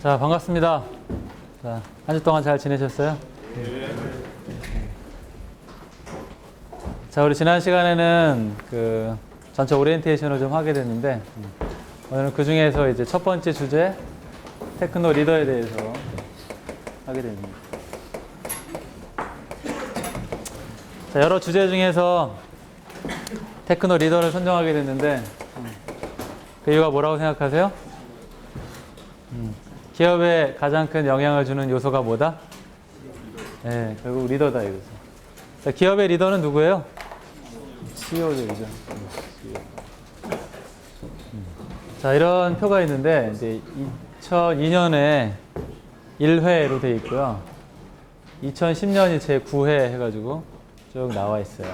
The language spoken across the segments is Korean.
자, 반갑습니다. 자, 한 주 동안 잘 지내셨어요? 자, 우리 지난 시간에는 그 전체 오리엔테이션을 좀 하게 됐는데, 오늘은 그 중에서 이제 첫 번째 주제, 테크노 리더에 대해서 하게 됩니다. 자, 여러 주제 중에서 테크노 리더를 선정하게 됐는데, 그 이유가 뭐라고 생각하세요? 기업에 가장 큰 영향을 주는 요소가 뭐다? 네, 결국 리더다 이거죠. 자, 기업의 리더는 누구예요? CEO들이죠. 자, 이런 표가 있는데 이제 2002년에 1회로 되어 있고요. 2010년이 제 9회 해가지고 쭉 나와 있어요.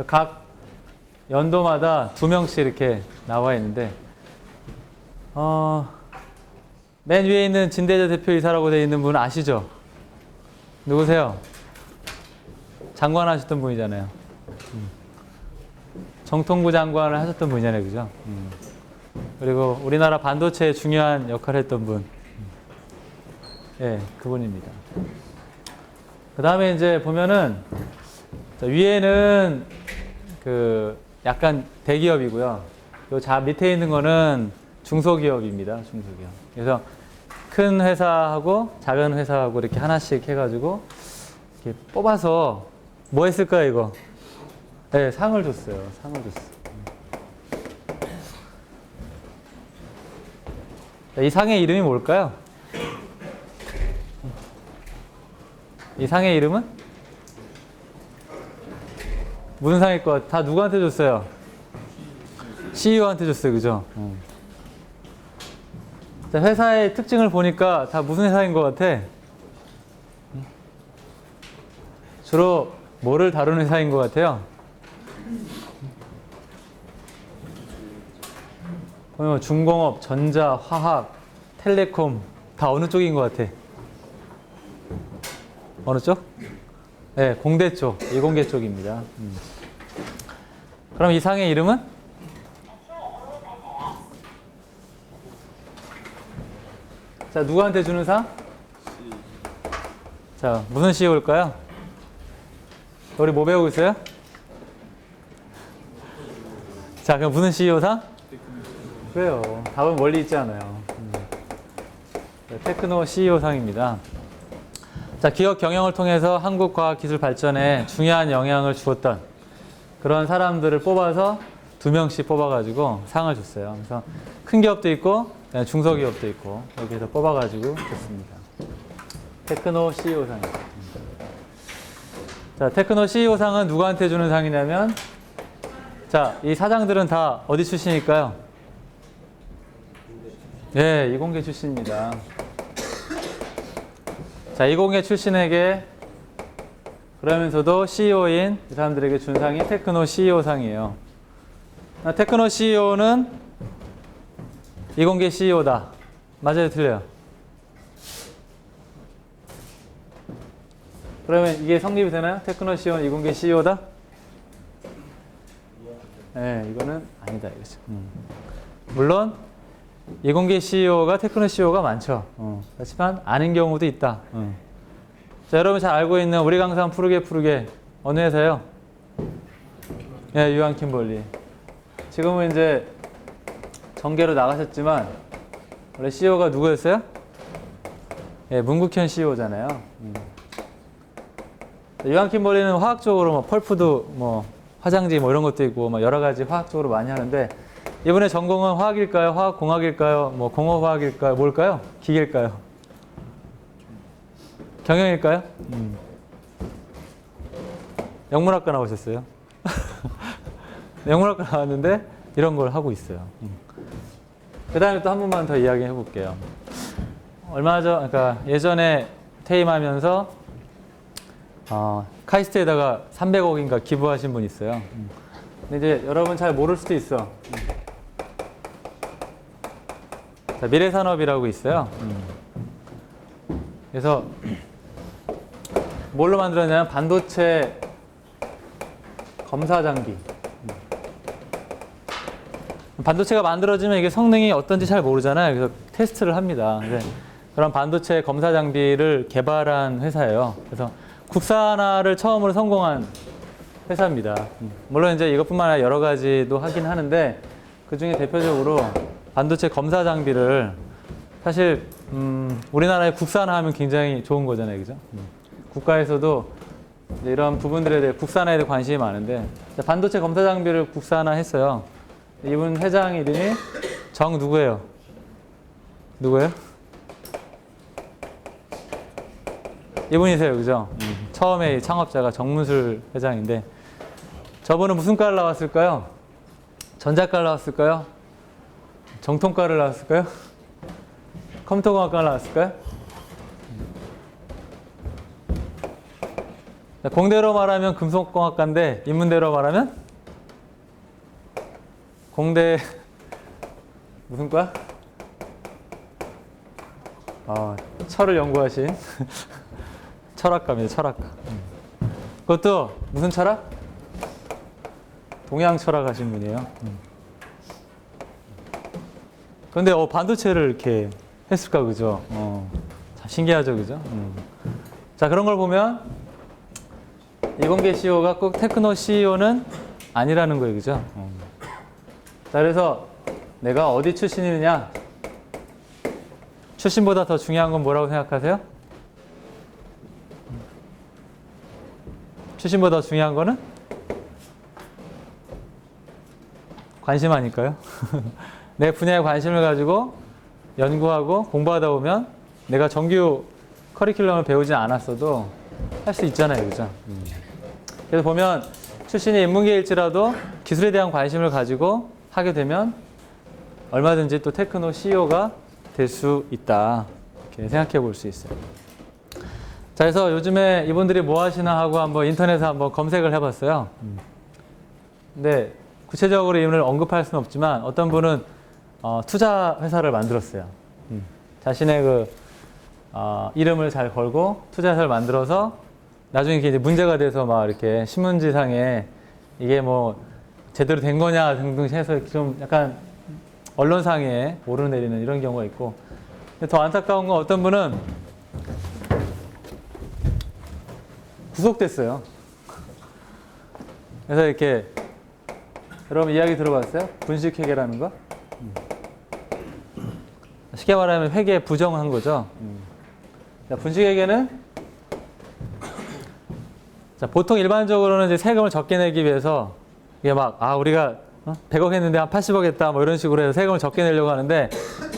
각 연도마다 2명씩 이렇게 나와 있는데, 맨 위에 있는 진대재 대표이사라고 되어 있는 분 아시죠? 누구세요? 장관 하셨던 분이잖아요. 정통부 장관을 하셨던 분이잖아요. 그죠? 그리고 우리나라 반도체에 중요한 역할을 했던 분. 예, 그분입니다. 그 다음에 이제 보면은, 자, 위에는 그 약간 대기업이고요. 요 밑에 있는 거는 중소기업입니다. 중소기업. 그래서 큰 회사하고 작은 회사하고 이렇게 하나씩 해가지고 이렇게 뽑아서 뭐 했을까요, 이거? 네, 상을 줬어요. 상을 줬어요. 이 상의 이름이 뭘까요? 이 상의 이름은? 무슨 상일 것 같아? 다 누구한테 줬어요? CEO한테 줬어요. 그죠? 자, 회사의 특징을 보니까 다 무슨 회사인 것 같아? 주로 뭐를 다루는 회사인 것 같아요? 보면 중공업, 전자, 화학, 텔레콤 다 어느 쪽인 것 같아? 어느 쪽? 네, 공대 쪽, 이공계 쪽입니다. 그럼 이 상의 이름은? 자, 누구한테 주는 상? 자, 무슨 CEO일까요? 우리 뭐 배우고 있어요? 자, 그럼 무슨 CEO 상? 그래요. 답은 멀리 있지 않아요. 테크노 CEO 상입니다. 자, 기업 경영을 통해서 한국 과학 기술 발전에 중요한 영향을 주었던 그런 사람들을 뽑아서 2명씩 뽑아가지고 상을 줬어요. 그래서 큰 기업도 있고 중소기업도 있고 이렇게 해서 뽑아가지고 줬습니다. 테크노 CEO 상입니다. 자, 테크노 CEO 상은 누구한테 주는 상이냐면, 자, 이 사장들은 다 어디 출신일까요? 네, 이공계 출신입니다. 자, 이공계 출신에게 그러면서도 CEO인 이 사람들에게 준 상이 테크노 CEO 상이에요. 테크노 CEO는 이공계 CEO다. 맞아요, 틀려요? 그러면 이게 성립이 되나요? 테크노 CEO는 이공계 CEO다? 네, 이거는 아니다 이거죠. 물론 이공계 CEO가 테크노 CEO가 많죠. 그렇지만 아닌 경우도 있다. 자, 여러분 잘 알고 있는 우리 강산 푸르게 어느 회사요? 네, 유한 킴벌리. 지금은 이제 정계로 나가셨지만 원래 CEO가 누구였어요? 네, 문국현 CEO잖아요. 유한 킴벌리는 화학적으로 뭐 펄푸드, 뭐 화장지 뭐 이런 것도 있고 뭐 여러 가지 화학적으로 많이 하는데, 이번에 전공은 화학일까요? 화학공학일까요? 뭐 공업화학일까요? 뭘까요? 기계일까요? 경영일까요? 영문학과 나오셨어요? 영문학과 나왔는데 이런 걸 하고 있어요. 그 다음에 또 한 번만 더 이야기 해볼게요. 얼마 전, 그러니까 예전에 퇴임하면서 카이스트에다가 300억인가 기부하신 분 있어요. 근데 이제 여러분 잘 모를 수도 있어. 자, 미래산업이라고 있어요. 그래서 뭘로 만들었냐면 반도체 검사 장비. 반도체가 만들어지면 이게 성능이 어떤지 잘 모르잖아요. 그래서 테스트를 합니다. 그런 반도체 검사 장비를 개발한 회사예요. 그래서 국산화를 처음으로 성공한 회사입니다. 물론 이제 이것뿐만 아니라 여러 가지도 하긴 하는데 그 중에 대표적으로 반도체 검사 장비를 사실 우리나라에 국산화하면 굉장히 좋은 거잖아요, 그죠? 국가에서도 이제 이런 부분들에 대해 국산화에 대해 관심이 많은데 반도체 검사 장비를 국산화했어요. 이분 회장 이름이 정 누구예요? 누구예요? 이분이세요, 그죠? 처음에 창업자가 정문술 회장인데 저분은 무슨 과를 나왔을까요? 전자과를 나왔을까요? 정통과를 나왔을까요? 컴퓨터공학과를 나왔을까요? 공대로 말하면 금속공학과인데 인문대로 말하면 공대 무슨 과? 철을 연구하신 철학과입니다. 철학과. 그것도 무슨 철학? 동양 철학 하신 분이에요. 그런데 반도체를 이렇게 했을까, 그죠? 신기하죠, 그죠? 자, 그런 걸 보면 이공계 CEO가 꼭 테크노 CEO는 아니라는 거예요, 그죠? 자, 그래서 내가 어디 출신이느냐? 출신보다 더 중요한 건 뭐라고 생각하세요? 출신보다 더 중요한 거는? 관심 아닐까요? 내 분야에 관심을 가지고 연구하고 공부하다 보면 내가 정규 커리큘럼을 배우지 않았어도 할 수 있잖아요, 그죠? 그래서 보면 출신이 인문계일지라도 기술에 대한 관심을 가지고 하게 되면 얼마든지 또 테크노 CEO가 될 수 있다. 이렇게 생각해 볼 수 있어요. 자, 그래서 요즘에 이분들이 뭐 하시나 하고 한번 인터넷에 한번 검색을 해봤어요. 근데 구체적으로 이분을 언급할 수는 없지만 어떤 분은 투자 회사를 만들었어요. 자신의 이름을 잘 걸고 투자 회사를 만들어서 나중에 이게 이제 문제가 돼서 막 이렇게 신문지상에 이게 뭐 제대로 된 거냐 등등 해서 좀 약간 언론상에 오르내리는 이런 경우가 있고, 근데 더 안타까운 건 어떤 분은 구속됐어요. 그래서 이렇게 여러분 이야기 들어봤어요? 분식회계라는 거? 쉽게 말하면 회계 부정한 거죠. 자, 분식회계는 자, 보통 일반적으로는 이제 세금을 적게 내기 위해서 이게 막 우리가 100억 했는데 한 80억 했다 뭐 이런 식으로 해서 세금을 적게 내려고 하는데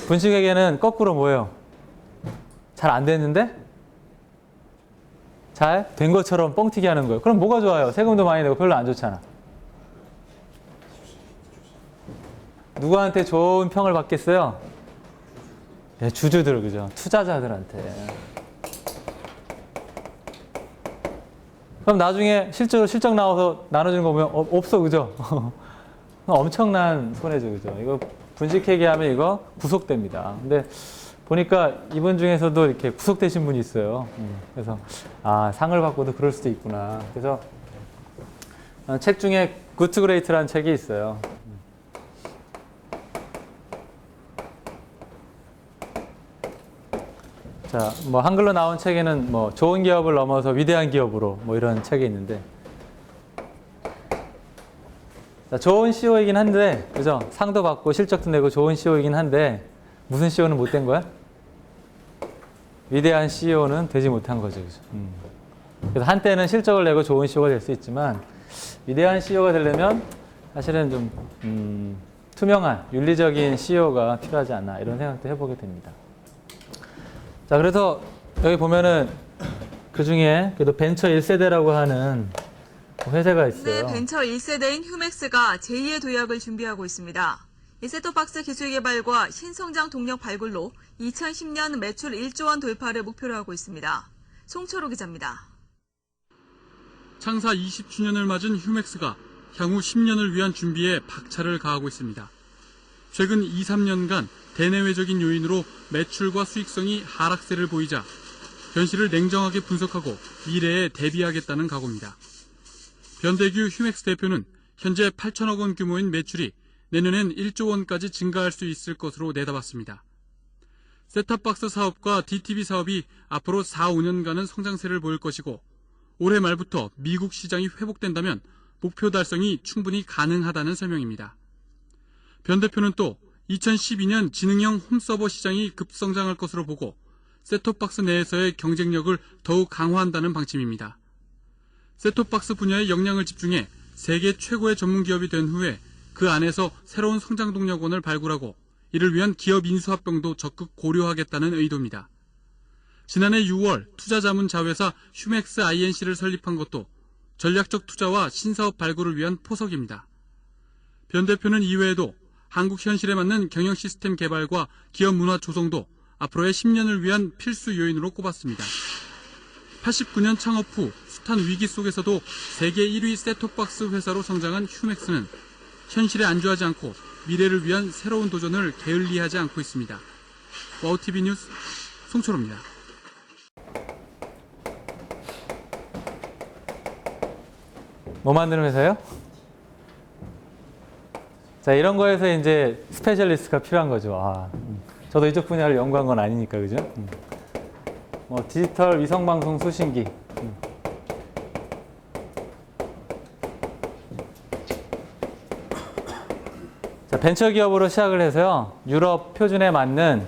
분식회계는 거꾸로 뭐예요? 잘 안 됐는데 잘 된 것처럼 뻥튀기 하는 거예요. 그럼 뭐가 좋아요? 세금도 많이 내고 별로 안 좋잖아. 누구한테 좋은 평을 받겠어요? 네, 주주들, 그죠? 투자자들한테. 그럼 나중에 실제로 실적 나와서 나눠주는 거 보면 없어, 그죠? 엄청난 손해죠, 그죠? 이거 분식회계 하면 이거 구속됩니다. 근데 보니까 이분 중에서도 이렇게 구속되신 분이 있어요. 그래서 상을 받고도 그럴 수도 있구나. 그래서 책 중에 굿 투 그레이트라는 책이 있어요. 자, 뭐 한글로 나온 책에는 뭐 좋은 기업을 넘어서 위대한 기업으로 뭐 이런 책이 있는데, 자, 좋은 CEO이긴 한데, 그죠? 상도 받고 실적도 내고 좋은 CEO이긴 한데 무슨 CEO는 못 된 거야? 위대한 CEO는 되지 못한 거죠, 그죠? 그래서 한때는 실적을 내고 좋은 CEO가 될 수 있지만 위대한 CEO가 되려면 사실은 좀 투명한 윤리적인 CEO가 필요하지 않나 이런 생각도 해보게 됩니다. 자, 그래서 여기 보면은 그 중에 그래도 벤처 1세대라고 하는 회사가 있어요. 네, 벤처 1세대인 휴맥스가 제2의 도약을 준비하고 있습니다. 이 셋톱박스 기술 개발과 신성장 동력 발굴로 2010년 매출 1조 원 돌파를 목표로 하고 있습니다. 송철호 기자입니다. 창사 20주년을 맞은 휴맥스가 향후 10년을 위한 준비에 박차를 가하고 있습니다. 최근 2, 3년간 대내외적인 요인으로 매출과 수익성이 하락세를 보이자 현실을 냉정하게 분석하고 미래에 대비하겠다는 각오입니다. 변대규 휴맥스 대표는 현재 8천억 원 규모인 매출이 내년엔 1조 원까지 증가할 수 있을 것으로 내다봤습니다. 셋탑박스 사업과 DTV 사업이 앞으로 4, 5년간은 성장세를 보일 것이고 올해 말부터 미국 시장이 회복된다면 목표 달성이 충분히 가능하다는 설명입니다. 변 대표는 또 2012년 지능형 홈서버 시장이 급성장할 것으로 보고 셋톱박스 내에서의 경쟁력을 더욱 강화한다는 방침입니다. 셋톱박스 분야의 역량을 집중해 세계 최고의 전문기업이 된 후에 그 안에서 새로운 성장 동력원을 발굴하고 이를 위한 기업 인수합병도 적극 고려하겠다는 의도입니다. 지난해 6월 투자자문자회사 휴맥스 INC를 설립한 것도 전략적 투자와 신사업 발굴을 위한 포석입니다. 변 대표는 이외에도 한국 현실에 맞는 경영 시스템 개발과 기업 문화 조성도 앞으로의 10년을 위한 필수 요인으로 꼽았습니다. 89년 창업 후 숱한 위기 속에서도 세계 1위 셋톱박스 회사로 성장한 휴맥스는 현실에 안주하지 않고 미래를 위한 새로운 도전을 게을리하지 않고 있습니다. 와우TV 뉴스 송철호입니다. 뭐 만드는 회사요? 자, 이런 거에서 이제 스페셜리스트가 필요한 거죠. 저도 이쪽 분야를 연구한 건 아니니까, 그죠? 뭐 디지털 위성방송 수신기. 자, 벤처기업으로 시작을 해서요, 유럽 표준에 맞는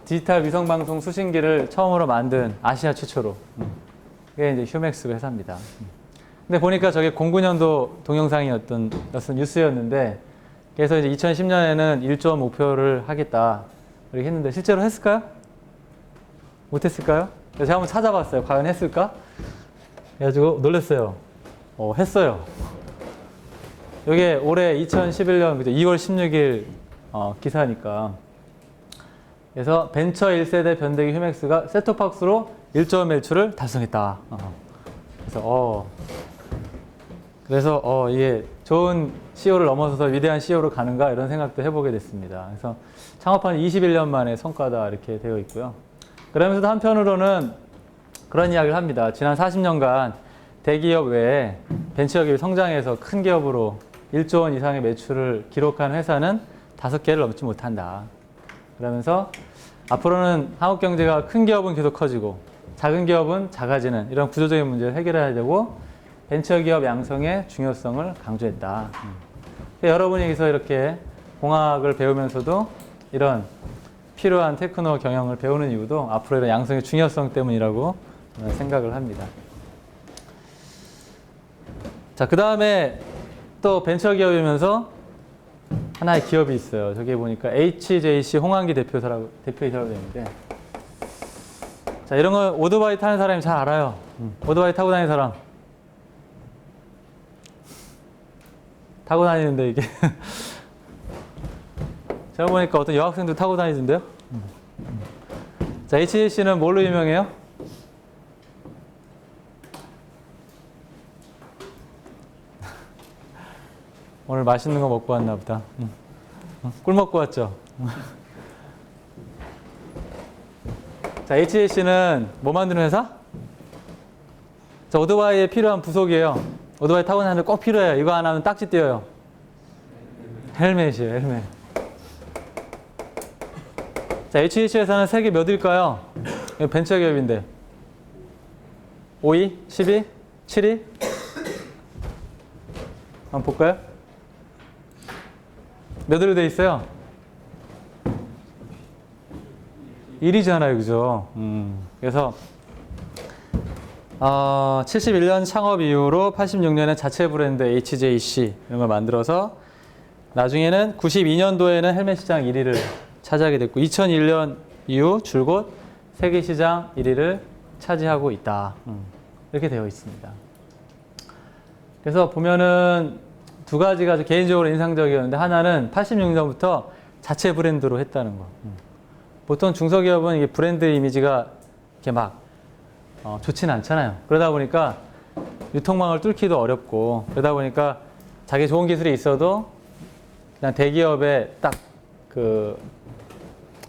디지털 위성방송 수신기를 처음으로 만든 아시아 최초로. 그게 이제 휴맥스 회사입니다. 근데 보니까 저게 09년도 동영상이었던 뉴스였는데, 그래서 이제 2010년에는 1조 원 목표를 하겠다 이렇게 했는데 실제로 했을까요? 못했을까요? 그래서 제가 한번 찾아봤어요. 과연 했을까? 그래가지고 놀랐어요. 했어요. 이게 올해 2011년 2월 16일 기사니까. 그래서 벤처 1세대 변대기 휴맥스가 셋톱박스로 1조 원 매출을 달성했다. 그래서 이게 좋은 CEO를 넘어서서 위대한 CEO로 가는가 이런 생각도 해보게 됐습니다. 그래서 창업한 21년 만에 성과다 이렇게 되어 있고요. 그러면서도 한편으로는 그런 이야기를 합니다. 지난 40년간 대기업 외에 벤처기업이 성장해서 큰 기업으로 1조 원 이상의 매출을 기록한 회사는 5개를 넘지 못한다. 그러면서 앞으로는 한국 경제가 큰 기업은 계속 커지고 작은 기업은 작아지는 이런 구조적인 문제를 해결해야 되고 벤처기업 양성의 중요성을 강조했다. 여러분이 여기서 이렇게 공학을 배우면서도 이런 필요한 테크노 경영을 배우는 이유도 앞으로 이런 양성의 중요성 때문이라고 생각을 합니다. 자, 그 다음에 또 벤처기업이면서 하나의 기업이 있어요. 저기 보니까 HJC 홍한기 대표이사라고 되는데, 자, 이런 거 오토바이 타는 사람이 잘 알아요. 오토바이 타고 다니는 사람. 타고 다니는데 이게 제가 보니까 어떤 여학생도 타고 다니던데요. 자, HJC는 뭘로 유명해요? 오늘 맛있는 거 먹고 왔나 보다. 꿀 먹고 왔죠. 자, HJC는 뭐 만드는 회사? 자, 오토바이에 필요한 부속이에요. 오토바이 타고 다니는데 꼭 필요해요. 이거 안 하면 딱지 띄어요. 헬멧이에요, 헬멧. 자, HJC 회사는 세계 몇일까요? 벤처기업인데. 5위? 10위? 7위? 한번 볼까요? 몇으로 돼 있어요? 1위잖아요, 그죠? 그래서 71년 창업 이후로 86년에 자체 브랜드 HJC 이런 걸 만들어서 나중에는 92년도에는 헬멧 시장 1위를 차지하게 됐고 2001년 이후 줄곧 세계 시장 1위를 차지하고 있다. 이렇게 되어 있습니다. 그래서 보면은 두 가지가 개인적으로 인상적이었는데 하나는 86년부터 자체 브랜드로 했다는 거. 보통 중소기업은 이게 브랜드 이미지가 이렇게 막 좋지는 않잖아요. 그러다 보니까 유통망을 뚫기도 어렵고 그러다 보니까 자기 좋은 기술이 있어도 그냥 대기업에 딱 그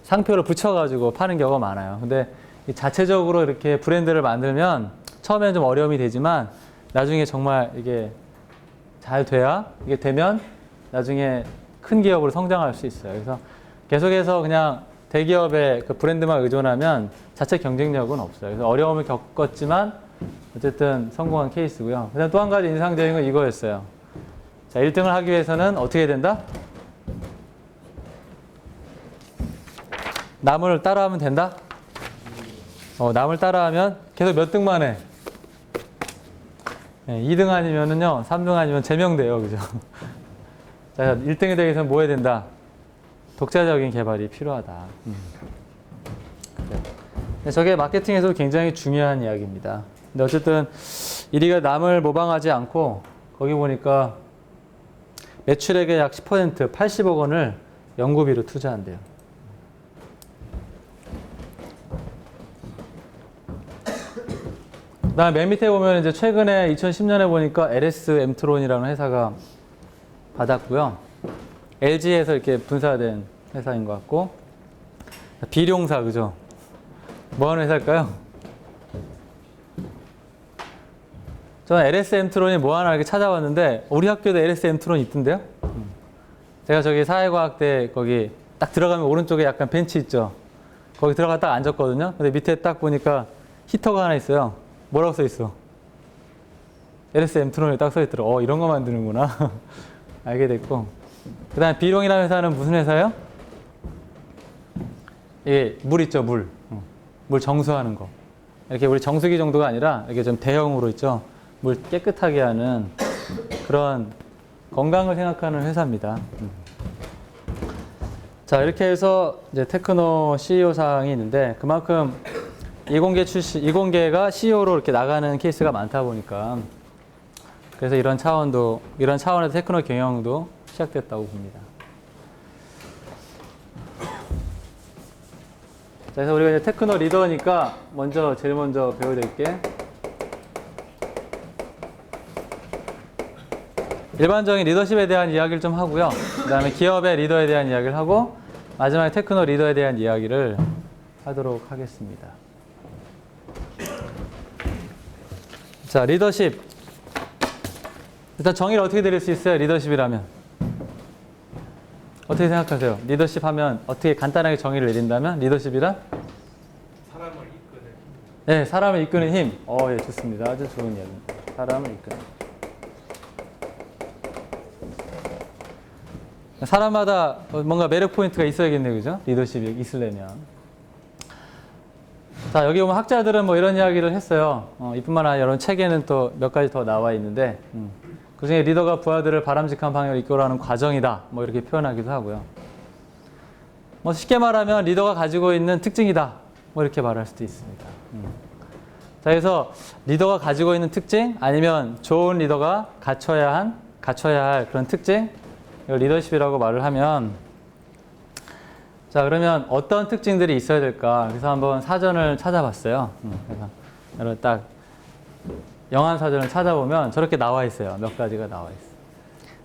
상표를 붙여가지고 파는 경우가 많아요. 근데 자체적으로 이렇게 브랜드를 만들면 처음에는 좀 어려움이 되지만 나중에 정말 이게 잘 돼야 이게 되면 나중에 큰 기업으로 성장할 수 있어요. 그래서 계속해서 그냥 대기업의 그 브랜드만 의존하면 자체 경쟁력은 없어요. 그래서 어려움을 겪었지만 어쨌든 성공한 케이스고요. 그다음 또 한 가지 인상적인 건 이거였어요. 자, 1등을 하기 위해서는 어떻게 된다? 남을 따라하면 된다? 남을 따라하면 계속 몇 등만 해? 네, 2등 아니면은요, 3등 아니면 제명돼요. 그죠? 자, 1등이 되기 위해서는 뭐 해야 된다? 독자적인 개발이 필요하다. 그래요. 근데 저게 마케팅에서도 굉장히 중요한 이야기입니다. 근데 어쨌든 1위가 남을 모방하지 않고 거기 보니까 매출액의 약 10%, 80억 원을 연구비로 투자한대요. 그다음 맨 밑에 보면 이제 최근에 2010년에 보니까 LS 엠트론이라는 회사가 받았고요. LG에서 이렇게 분사된 회사인 것 같고, 비룡사 그죠? 뭐 하는 회사일까요? 저는 LS 엠트론이 뭐 하나 이렇게 찾아봤는데 우리 학교도 LS 엠트론이 있던데요? 제가 저기 사회과학대 거기 딱 들어가면 오른쪽에 약간 벤치 있죠? 거기 들어가 딱 앉았거든요. 근데 밑에 딱 보니까 히터가 하나 있어요. 뭐라고 써 있어? LS 엠트론이 딱 써 있더라고. 이런 거 만드는구나. 알게 됐고. 그 다음에 비룡이라는 회사는 무슨 회사예요? 예, 물 있죠, 물. 물 정수하는 거. 이렇게 우리 정수기 정도가 아니라 이렇게 좀 대형으로 있죠. 물 깨끗하게 하는 그런 건강을 생각하는 회사입니다. 자, 이렇게 해서 이제 테크노 CEO 사항이 있는데 그만큼 이공계가 CEO로 이렇게 나가는 케이스가 많다 보니까 그래서 이런 차원에서 테크노 경영도 시작됐다고 봅니다. 자, 그래서 우리가 이제 테크노 리더니까 제일 먼저 배워야 될 게 일반적인 리더십에 대한 이야기를 좀 하고요. 그 다음에 기업의 리더에 대한 이야기를 하고 마지막에 테크노 리더에 대한 이야기를 하도록 하겠습니다. 자, 리더십. 일단 정의를 어떻게 드릴 수 있어요? 리더십이라면. 어떻게 생각하세요? 리더십 하면 어떻게 간단하게 정의를 내린다면 리더십이란? 사람을 이끄는 힘. 네, 사람을 이끄는 힘. 예, 좋습니다. 아주 좋은 이야기입니다. 사람을 이끄는 힘. 사람마다 뭔가 매력 포인트가 있어야겠네요. 그죠? 리더십이 있으려면. 자, 여기 보면 학자들은 뭐 이런 이야기를 했어요. 이뿐만 아니라 이런 책에는 또 몇 가지 더 나와 있는데, 그 중에 리더가 부하들을 바람직한 방향으로 이끌어가는 과정이다. 뭐 이렇게 표현하기도 하고요. 뭐 쉽게 말하면 리더가 가지고 있는 특징이다. 뭐 이렇게 말할 수도 있습니다. 자, 그래서 리더가 가지고 있는 특징, 아니면 좋은 리더가 갖춰야 할 그런 특징, 이걸 리더십이라고 말을 하면, 자, 그러면 어떤 특징들이 있어야 될까? 그래서 한번 사전을 찾아봤어요. 그래서 여러분 딱 영한 사전을 찾아보면 저렇게 나와 있어요. 몇 가지가 나와 있어요.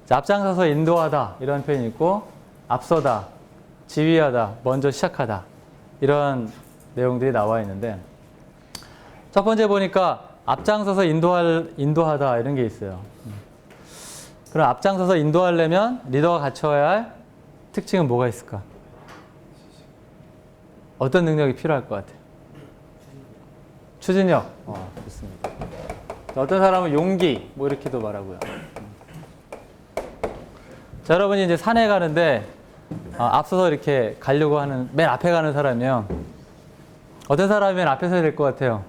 자, 앞장서서 인도하다 이런 표현이 있고, 앞서다, 지휘하다, 먼저 시작하다 이런 내용들이 나와 있는데, 첫 번째 보니까 앞장서서 인도하다 이런 게 있어요. 그럼 앞장서서 인도하려면 리더가 갖춰야 할 특징은 뭐가 있을까? 어떤 능력이 필요할 것 같아요? 추진력. 좋습니다. 어떤 사람은 용기, 뭐 이렇게도 말하고요. 자, 여러분이 이제 산에 가는데 앞서서 이렇게 가려고 하는 맨 앞에 가는 사람이면 어떤 사람이 맨 앞에 서야 될 것 같아요?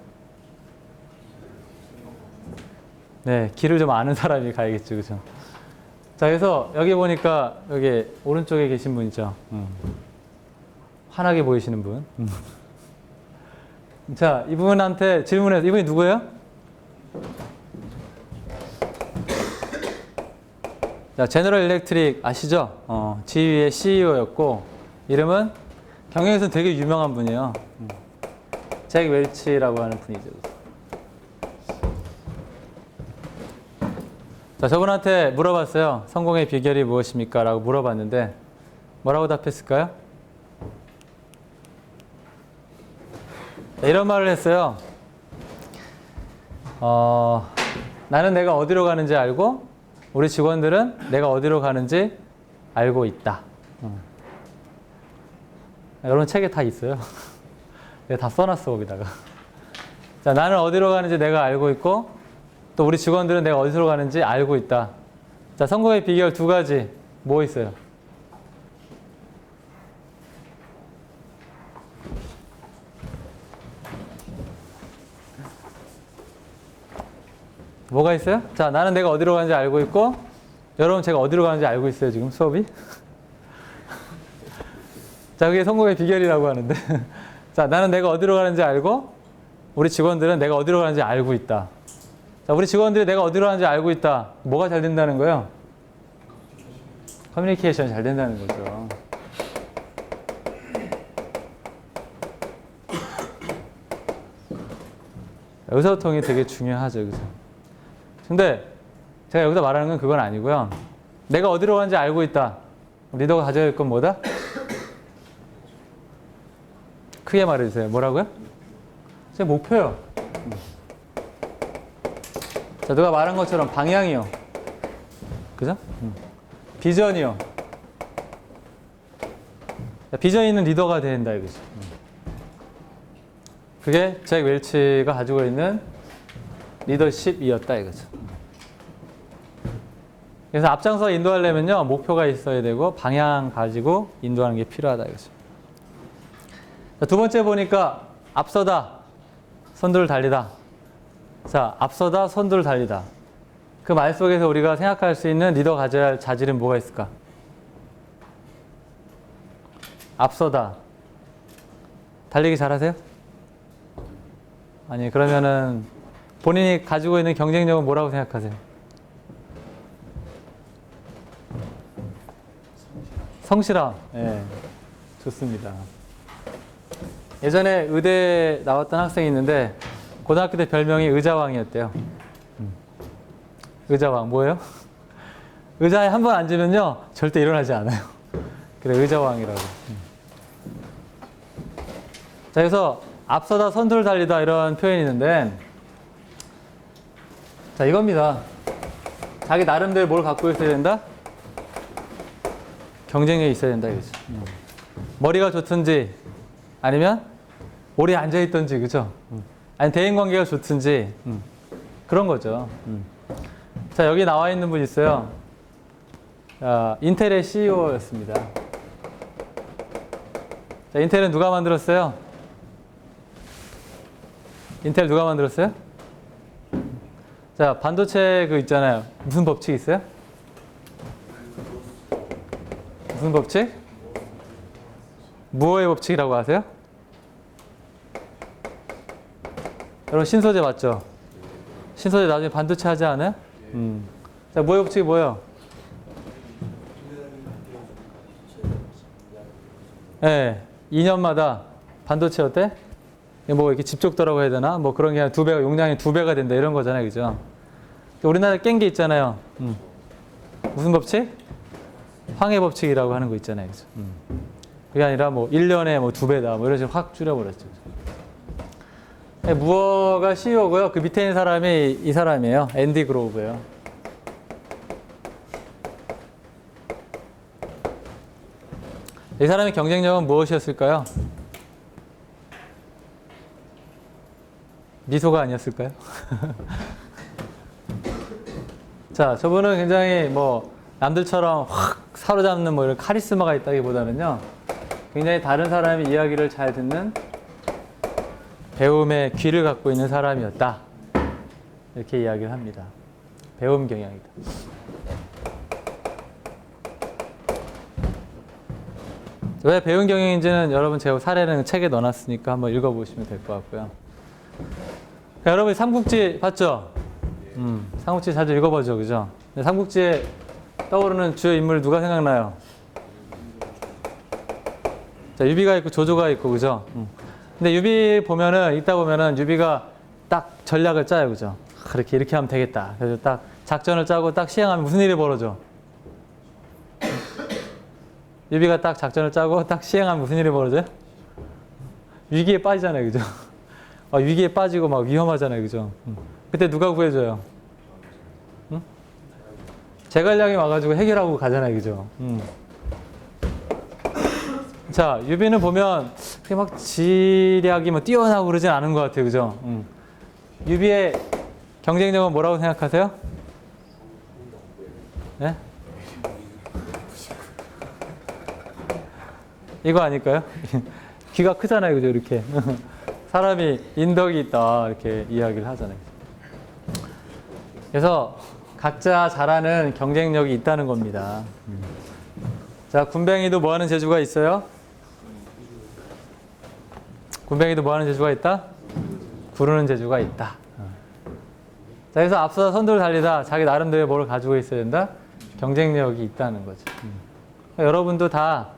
네, 길을 좀 아는 사람이 가야겠죠, 그죠? 자, 그래서 여기 보니까 여기 오른쪽에 계신 분 있죠? 환하게 보이시는 분. 자, 이분한테 질문해서, 이분이 누구예요? 자, 제너럴 일렉트릭 아시죠? GE의 CEO였고, 이름은 경영에서는 되게 유명한 분이에요. 잭 웰치라고 하는 분이죠. 자, 저분한테 물어봤어요. 성공의 비결이 무엇입니까? 라고 물어봤는데, 뭐라고 답했을까요? 이런 말을 했어요. 나는 내가 어디로 가는지 알고 우리 직원들은 내가 어디로 가는지 알고 있다. 여러분 책에 다 있어요. 내가 다 써놨어 거기다가. 자, 나는 어디로 가는지 내가 알고 있고 또 우리 직원들은 내가 어디로 가는지 알고 있다. 자, 성공의 비결 두 가지 뭐 있어요? 뭐가 있어요? 자, 나는 내가 어디로 가는지 알고 있고 여러분 제가 어디로 가는지 알고 있어요 지금 수업이? 자, 그게 성공의 비결이라고 하는데 자, 나는 내가 어디로 가는지 알고 우리 직원들은 내가 어디로 가는지 알고 있다. 자, 우리 직원들이 내가 어디로 가는지 알고 있다. 뭐가 잘 된다는 거예요? 커뮤니케이션이 잘 된다는 거죠. 의사소통이 되게 중요하죠. 그죠? 근데 제가 여기서 말하는 건 그건 아니고요. 내가 어디로 가는지 알고 있다. 리더가 가져야 할 건 뭐다? 크게 말해주세요. 뭐라고요? 제 목표요. 자, 누가 말한 것처럼 방향이요. 그죠? 비전이요. 자, 비전 있는 리더가 된다 이거죠. 그게 잭 웰치가 가지고 있는 리더십이었다 이거죠. 그래서 앞장서 인도하려면요, 목표가 있어야 되고 방향 가지고 인도하는 게 필요하다 이거죠. 자, 두 번째 보니까 앞서다, 선두를 달리다. 자, 앞서다, 선두를 달리다. 그 말 속에서 우리가 생각할 수 있는 리더가 가져야 할 자질은 뭐가 있을까? 앞서다. 달리기 잘하세요? 아니, 그러면은 본인이 가지고 있는 경쟁력은 뭐라고 생각하세요? 성실함. 예, 좋습니다. 예전에 의대 나왔던 학생이 있는데 고등학교 때 별명이 의자왕이었대요. 의자왕 뭐예요? 의자에 한 번 앉으면요 절대 일어나지 않아요. 그래, 의자왕이라고. 자, 그래서 앞서다, 선두를 달리다 이런 표현이 있는데, 자, 이겁니다. 자기 나름대로 뭘 갖고 있어야 된다? 경쟁력이 있어야 된다 이거죠. 머리가 좋든지 아니면 오래 앉아 있든지, 그죠? 아니 대인 관계가 좋든지 그런 거죠. 자, 여기 나와 있는 분 있어요. 자, 인텔의 CEO였습니다. 자, 인텔은 누가 만들었어요? 인텔 누가 만들었어요? 자, 반도체 그 있잖아요. 무슨 법칙 있어요? 무슨 법칙? 무어의 법칙이라고 아세요? 여러분 신소재 맞죠? 신소재 나중에 반도체 하지 않아요? 자, 무어의 법칙이 뭐예요? 네, 2년마다 반도체 어때? 뭐 이렇게 집적도라고 해야 되나? 뭐 그런 게 한 2배가, 용량이 2배가 된다 이런 거잖아요. 그죠? 우리나라에 깬 게 있잖아요. 무슨 법칙? 황해 법칙이라고 하는 거 있잖아요. 그죠? 그게 아니라 뭐 1년에 뭐 2배다. 뭐 이런 식으로 확 줄여버렸죠. 네, 무어가 CEO고요. 그 밑에 있는 사람이 이 사람이에요. 앤디 그로우브예요. 이 사람의 경쟁력은 무엇이었을까요? 미소가 아니었을까요? 자, 저분은 굉장히 뭐 남들처럼 확 사로잡는 뭐 이런 카리스마가 있다기보다는요, 굉장히 다른 사람의 이야기를 잘 듣는 배움의 귀를 갖고 있는 사람이었다. 이렇게 이야기를 합니다. 배움 경향이다. 왜 배움 경영인지는 여러분 제가 사례는 책에 넣어놨으니까 한번 읽어보시면 될 것 같고요. 여러분 삼국지 봤죠? 삼국지 자주 읽어보죠, 그죠? 삼국지에 떠오르는 주요 인물 누가 생각나요? 자, 유비가 있고 조조가 있고, 그죠? 근데 유비 보면은, 이따 보면은 유비가 딱 전략을 짜요, 그죠? 이렇게 하면 되겠다. 그래서 딱 작전을 짜고 딱 시행하면 무슨 일이 벌어져? 유비가 딱 작전을 짜고 딱 시행하면 무슨 일이 벌어져요? 위기에 빠지잖아요, 그죠? 위기에 빠지고 막 위험하잖아요, 그죠? 그때 누가 구해줘요? 제갈량이 와가지고 해결하고 가잖아요, 그죠? 자, 유비는 보면 그렇게 막 지략이 뭐 뛰어나고 그러진 않은 것 같아요. 그죠? 유비의 경쟁력은 뭐라고 생각하세요? 네? 이거 아닐까요? 귀가 크잖아요. 그죠? 이렇게. 사람이 인덕이 있다. 이렇게 이야기를 하잖아요. 그래서 각자 잘하는 경쟁력이 있다는 겁니다. 자, 군뱅이도 뭐 하는 재주가 있어요? 군뱅이도 뭐 하는 재주가 있다? 구르는 재주가 있다. 자, 그래서 앞서서 선두를 달리다 자기 나름대로의 뭘 가지고 있어야 된다? 경쟁력이 있다는 거죠. 여러분도 다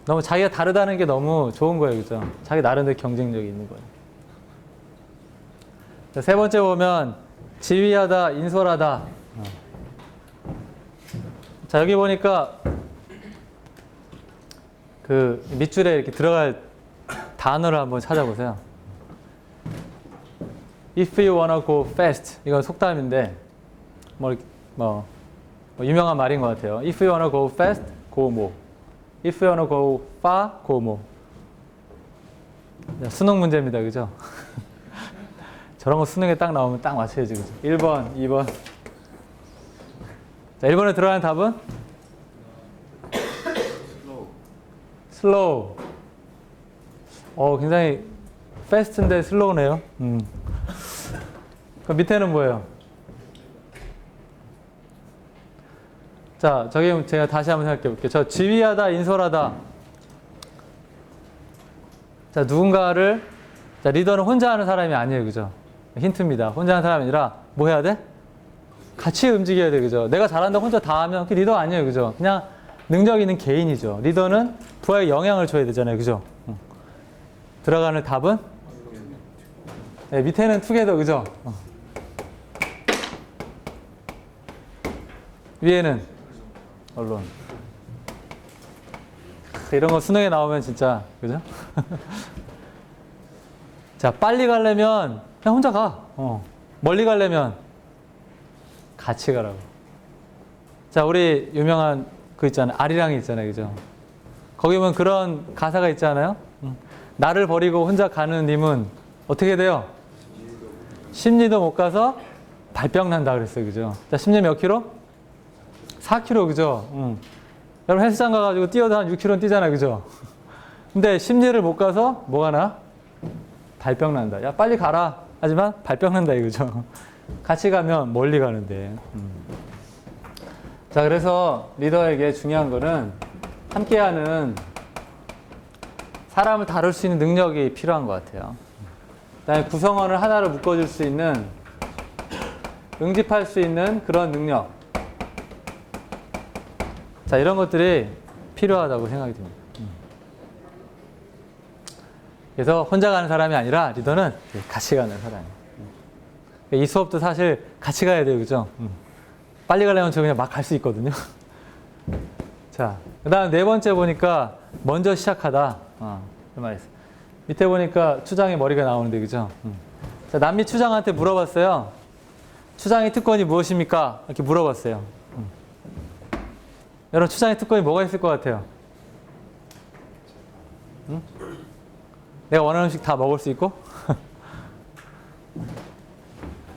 너무 자기가 다르다는 게 너무 좋은 거예요. 그죠? 자기 나름대로 경쟁력이 있는 거예요. 자, 세 번째 보면 지휘하다, 인솔하다. 자, 여기 보니까 그 밑줄에 이렇게 들어갈 단어를 한번 찾아보세요. If you wanna go fast. 이건 속담인데, 뭐 유명한 말인 것 같아요. If you wanna go fast, go more. If you wanna go far, go more. 수능 문제입니다. 그죠? 저런 거 수능에 딱 나오면 딱 맞춰야지. 그죠? 1번, 2번. 자, 1번에 들어가는 답은? 슬로우. 굉장히 fast인데 슬로우네요. 그 밑에는 뭐예요? 자, 저기 제가 다시 한번 생각해 볼게요. 저 지휘하다, 인솔하다. 자, 누군가를, 자, 리더는 혼자 하는 사람이 아니에요. 그죠? 힌트입니다. 혼자 하는 사람이 아니라 뭐 해야 돼? 같이 움직여야 돼. 그죠? 내가 잘한다 혼자 다 하면 그게 리더 아니에요. 그죠? 그냥 능력 있는 개인이죠. 리더는 부하에 영향을 줘야 되잖아요. 그죠? 들어가는 답은? 네, 밑에는 투게더. 그죠? 위에는 언론. 이런 거 수능에 나오면 진짜, 그죠? 자, 빨리 가려면 그냥 혼자 가. 멀리 가려면 같이 가라고. 자, 우리 유명한 그 있잖아요. 아리랑이 있잖아요. 그죠? 거기 보면 그런 가사가 있잖아요. 나를 버리고 혼자 가는 님은 어떻게 돼요? 10리도 못 가서 발병 난다 그랬어요. 그죠? 자, 10리 몇 킬로? 4km. 그죠? 여러분 헬스장 가가지고 뛰어도 한 6km 뛰잖아요. 그죠? 근데 10리를 못 가서 뭐가 나? 발병 난다. 야, 빨리 가라. 하지만 발병 난다 이거죠. 같이 가면 멀리 가는데. 자, 그래서 리더에게 중요한 거는 함께하는 사람을 다룰 수 있는 능력이 필요한 것 같아요. 그다음에 구성원을 하나로 묶어줄 수 있는, 응집할 수 있는 그런 능력. 자, 이런 것들이 필요하다고 생각이 듭니다. 그래서 혼자 가는 사람이 아니라 리더는 같이 가는 사람이에요. 이 수업도 사실 같이 가야 돼요. 그죠? 빨리 가려면 저 그냥 막 갈 수 있거든요. 자, 그 다음 네 번째 보니까 먼저 시작하다. 그 말이 있어요. 밑에 보니까 추장의 머리가 나오는데, 그죠? 자, 남미 추장한테 물어봤어요. 추장의 특권이 무엇입니까? 이렇게 물어봤어요. 여러분, 추장의 특권이 뭐가 있을 것 같아요? 내가 원하는 음식 다 먹을 수 있고?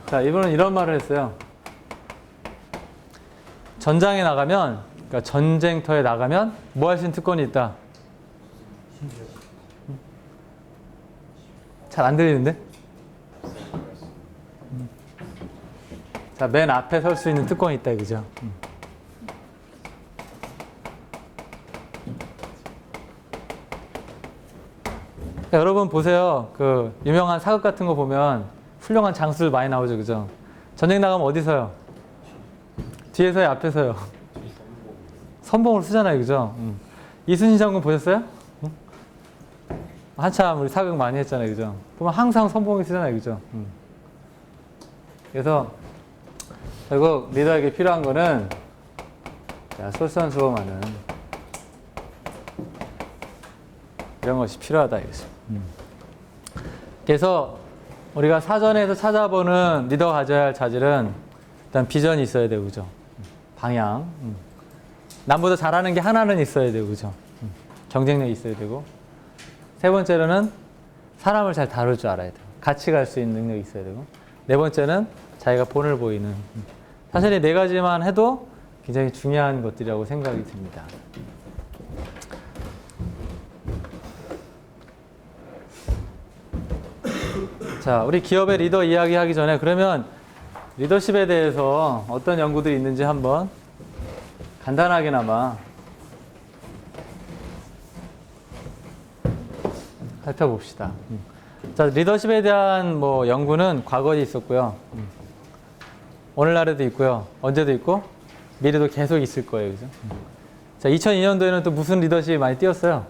자, 이분은 이런 말을 했어요. 전장에 나가면, 그러니까 전쟁터에 나가면 뭐 할 수 있는 특권이 있다? 잘 안 들리는데? 자, 맨 앞에 설 수 있는 특권이 있다, 그죠? 여러분 보세요. 그 유명한 사극 같은 거 보면 훌륭한 장수들 많이 나오죠, 그죠? 전쟁 나가면 어디 서요? 뒤에서요, 앞에서요? 선봉을 쓰잖아요, 그죠? 이순신 장군 보셨어요? 한참 우리 사극 많이 했잖아요, 그죠? 보면 항상 선봉을 쓰잖아요, 그죠? 그래서 결국 리더에게 필요한 거는 솔선수범하는 이런 것이 필요하다 이거죠. 그래서 우리가 사전에서 찾아보는 리더가 가져야 할 자질은 일단 비전이 있어야 되고, 그죠? 방향. 남보다 잘하는 게 하나는 있어야 되고, 그죠? 경쟁력이 있어야 되고, 세 번째로는 사람을 잘 다룰 줄 알아야 돼요. 같이 갈 수 있는 능력이 있어야 되고, 네 번째는 자기가 본을 보이는. 사실 이 네 가지만 해도 굉장히 중요한 것들이라고 생각이 듭니다. 자, 우리 기업의 리더 이야기하기 전에 그러면 리더십에 대해서 어떤 연구들이 있는지 한번 간단하게나마 살펴봅시다. 자, 리더십에 대한 뭐 연구는 과거에 있었고요. 오늘날에도 있고요. 언제도 있고 미래도 계속 있을 거예요. 그죠? 자, 2002년도에는 또 무슨 리더십이 많이 뛰었어요?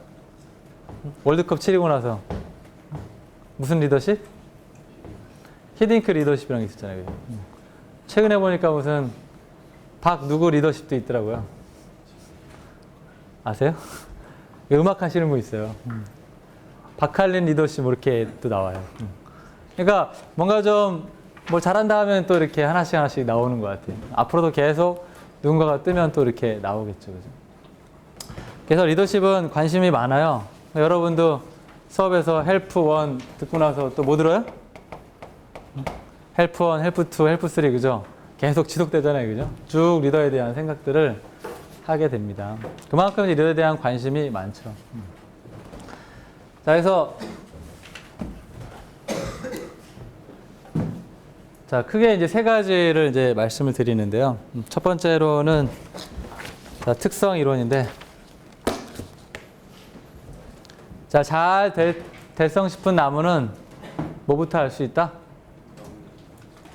월드컵 치르고 나서. 무슨 리더십? 히딩크 리더십이라는 게 있었잖아요. 그죠? 최근에 보니까 무슨 박 누구 리더십도 있더라고요. 아세요? 음악 하시는 분 있어요. 박할린 리더십 뭐 이렇게 또 나와요. 그러니까 뭔가 좀 뭘 잘한다 하면 또 이렇게 하나씩 하나씩 나오는 것 같아요. 앞으로도 계속 누군가가 뜨면 또 이렇게 나오겠죠. 그죠? 그래서 리더십은 관심이 많아요. 여러분도 수업에서 헬프 1 듣고 나서 또 뭐 들어요? 헬프 1, 헬프 2, 헬프 3 그죠? 계속 지속되잖아요. 그죠? 쭉 리더에 대한 생각들을 하게 됩니다. 그만큼 리더에 대한 관심이 많죠. 자, 그래서 자, 크게 이제 세 가지를 이제 말씀을 드리는데요. 첫 번째로는 자, 특성 이론인데, 자, 잘 될성 싶은 나무는 뭐부터 알 수 있다?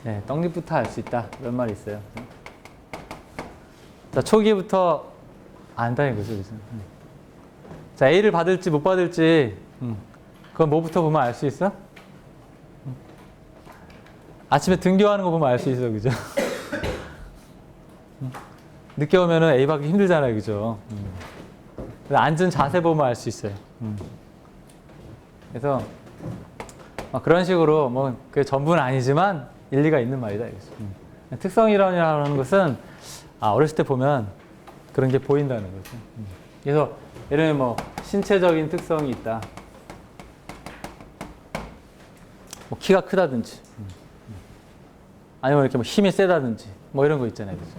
네, 떡잎부터 알 수 있다. 이런 말이 있어요. 자, 초기부터 안다 이거죠. 그죠? 자, A를 받을지 못 받을지, 그건 뭐부터 보면 알 수 있어? 아침에 등교하는 거 보면 알 수 있어, 그죠? 늦게 오면은 A 받기 힘들잖아요, 그죠? 앉은 자세 보면 알 수 있어요. 그래서 그런 식으로 뭐 그 전부는 아니지만 일리가 있는 말이다, 이거죠. 특성이론이라는 것은 어렸을 때 보면 그런 게 보인다는 거죠. 그래서 예를 들면 뭐 신체적인 특성이 있다. 뭐 키가 크다든지. 아니면 이렇게 뭐 힘이 세다든지 뭐 이런 거 있잖아요. 그죠?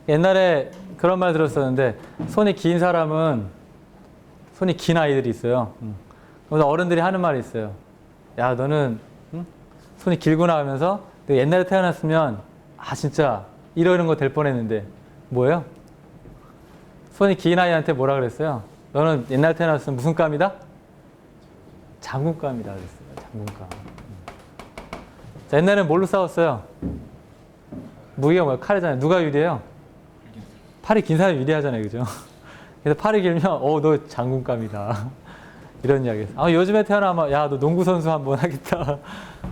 옛날에 그런 말 들었었는데 손이 긴 사람은 손이 긴 아이들이 있어요. 그래서 어른들이 하는 말이 있어요. 야, 너는 손이 길구나 하면서 옛날에 태어났으면 진짜 이러는 거 될 뻔했는데 뭐예요? 손이 긴 아이한테 뭐라 그랬어요? 너는 옛날 태어났으면 무슨 감이다? 장군감이다 그랬어요. 장군감. 자, 옛날에는 뭘로 싸웠어요? 무기가 뭐야? 칼이잖아요. 누가 유리해요? 팔이 긴 사람이 유리하잖아요. 그죠? 그래서 팔이 길면 너 장군감이다. 이런 이야기에서 요즘에 태어나면 야, 너 농구 선수 한번 하겠다.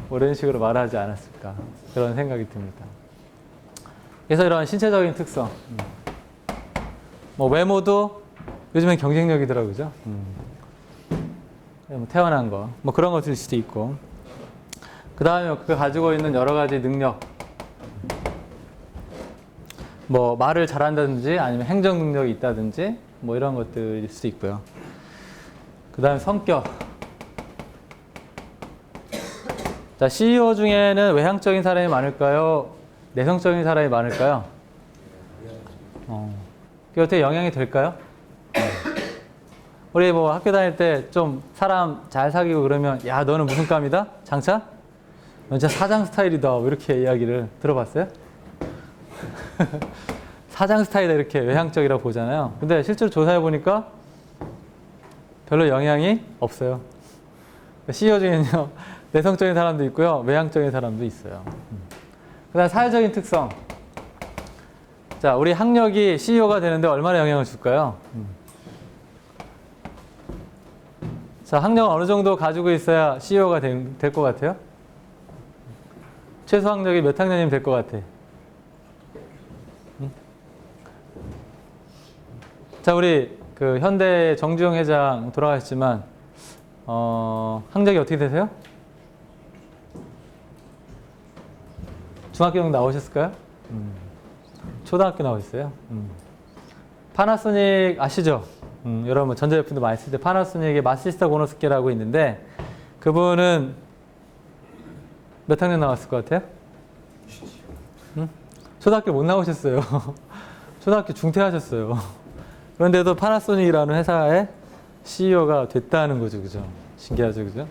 뭐 이런 식으로 말하지 않았을까. 그런 생각이 듭니다. 그래서 이런 신체적인 특성. 뭐 외모도 요즘엔 경쟁력이더라고요. 그죠? 뭐 태어난 거. 뭐 그런 것일 수도 있고. 그 다음에 그 가지고 있는 여러 가지 능력. 뭐 말을 잘한다든지 아니면 행정 능력이 있다든지 뭐 이런 것들일 수도 있고요. 그 다음에 성격. 자, CEO 중에는 외향적인 사람이 많을까요? 내성적인 사람이 많을까요? 그게 어떻게 영향이 될까요? 우리 뭐 학교 다닐 때 좀 사람 잘 사귀고 그러면 야, 너는 무슨 감이다? 장차? 너 진짜 사장 스타일이다. 뭐 이렇게 이야기를 들어봤어요? 사장 스타일이다 이렇게 외향적이라고 보잖아요. 근데 실제로 조사해 보니까 별로 영향이 없어요. CEO 중에는요, 내성적인 사람도 있고요, 외향적인 사람도 있어요. 그 다음 사회적인 특성. 자, 우리 학력이 CEO가 되는데 얼마나 영향을 줄까요? 자, 학력 어느 정도 가지고 있어야 CEO가 될 것 같아요? 최소 학력이 몇 학년이면 될 것 같아? 자, 우리 그 현대 정주영 회장 돌아가셨지만 학력이 어떻게 되세요? 중학교 정도 나오셨을까요? 초등학교 나오셨어요? 파나소닉 아시죠? 여러분 뭐 전자제품도 많이 쓸 때 파나소닉의 마시스타 고노스케라고 있는데 그분은 몇 학년 나왔을 것 같아요? 초등학교 못 나오셨어요. 초등학교 중퇴하셨어요. 그런데도 파나소닉이라는 회사의 CEO가 됐다는 거죠, 그죠? 신기하죠, 그죠?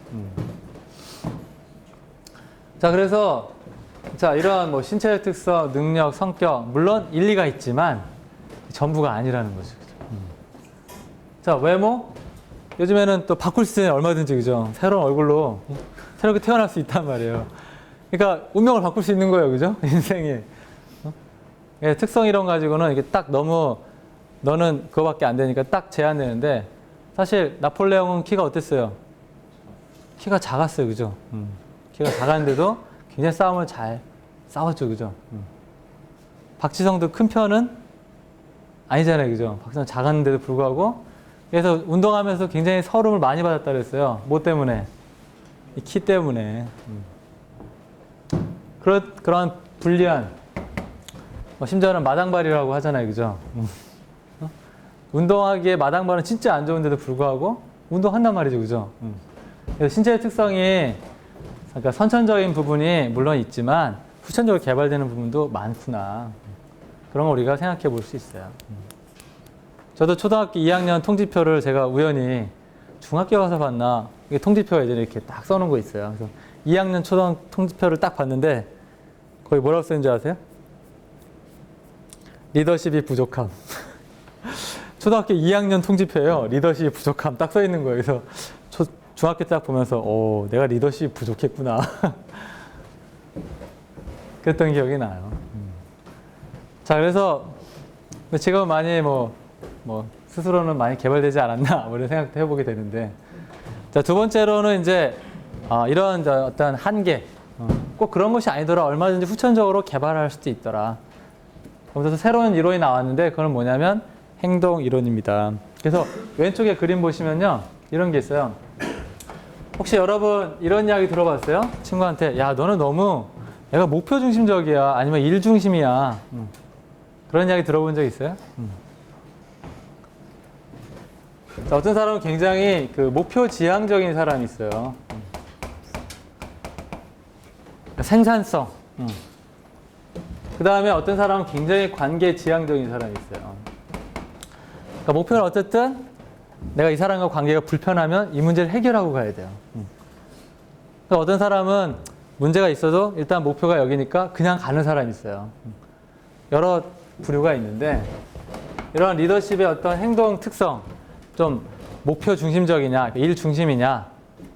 자, 그래서 자 이런 뭐 신체적 특성, 능력, 성격 물론 일리가 있지만 전부가 아니라는 거죠, 그죠? 자, 외모 요즘에는 또 바꿀 수 있는 얼마든지 그죠? 새로운 얼굴로 새롭게 태어날 수 있단 말이에요. 그러니까 운명을 바꿀 수 있는 거예요, 그죠? 인생이. 예, 특성 이론 가지고는 이게 딱 너무 너는 그거밖에 안 되니까 딱 제한되는데 사실 나폴레옹은 키가 어땠어요? 키가 작았어요, 그죠? 키가 작았는데도 굉장히 싸움을 잘 싸웠죠, 그죠? 박지성도 큰 편은 아니잖아요, 그죠? 박지성 작았는데도 불구하고 그래서 운동하면서 굉장히 서름을 많이 받았다 그랬어요. 뭐 때문에? 이 키 때문에. 그런 불리한 심지어는 마당발이라고 하잖아요, 그죠? 운동하기에 마당발은 진짜 안 좋은데도 불구하고 운동한단 말이죠, 그죠? 그래서 신체의 특성이 그러니까 선천적인 부분이 물론 있지만 후천적으로 개발되는 부분도 많구나. 그런 거 우리가 생각해 볼 수 있어요. 저도 초등학교 2학년 통지표를 제가 우연히 중학교 가서 봤나 이게 통지표가 예전에 이렇게 딱 써놓은 거 있어요. 그래서 2학년 초등 통지표를 딱 봤는데 거기 뭐라고 쓰는지 아세요? 리더십이 부족함. 초등학교 2학년 통지표예요. 리더십이 부족함 딱 써 있는 거예요. 그래서 중학교 때 딱 보면서 내가 리더십이 부족했구나. 그랬던 기억이 나요. 자, 그래서 지금 많이 스스로는 많이 개발되지 않았나 이런 생각도 해보게 되는데, 자, 두 번째로는 이제 이런 어떤 한계, 꼭 그런 것이 아니더라. 얼마든지 후천적으로 개발할 수도 있더라. 그래서 새로운 이론이 나왔는데 그건 뭐냐면 행동 이론입니다. 그래서 왼쪽에 그림 보시면요, 이런 게 있어요. 혹시 여러분 이런 이야기 들어봤어요? 친구한테 야, 너는 너무 얘가 목표 중심적이야, 아니면 일 중심이야. 그런 이야기 들어본 적 있어요? 자, 어떤 사람은 굉장히 그 목표 지향적인 사람이 있어요. 생산성. 그 다음에 어떤 사람은 굉장히 관계 지향적인 사람이 있어요. 그러니까 목표는 어쨌든 내가 이 사람과 관계가 불편하면 이 문제를 해결하고 가야 돼요. 그러니까 어떤 사람은 문제가 있어도 일단 목표가 여기니까 그냥 가는 사람이 있어요. 여러 부류가 있는데 이런 리더십의 어떤 행동 특성, 좀 목표 중심적이냐, 일 중심이냐,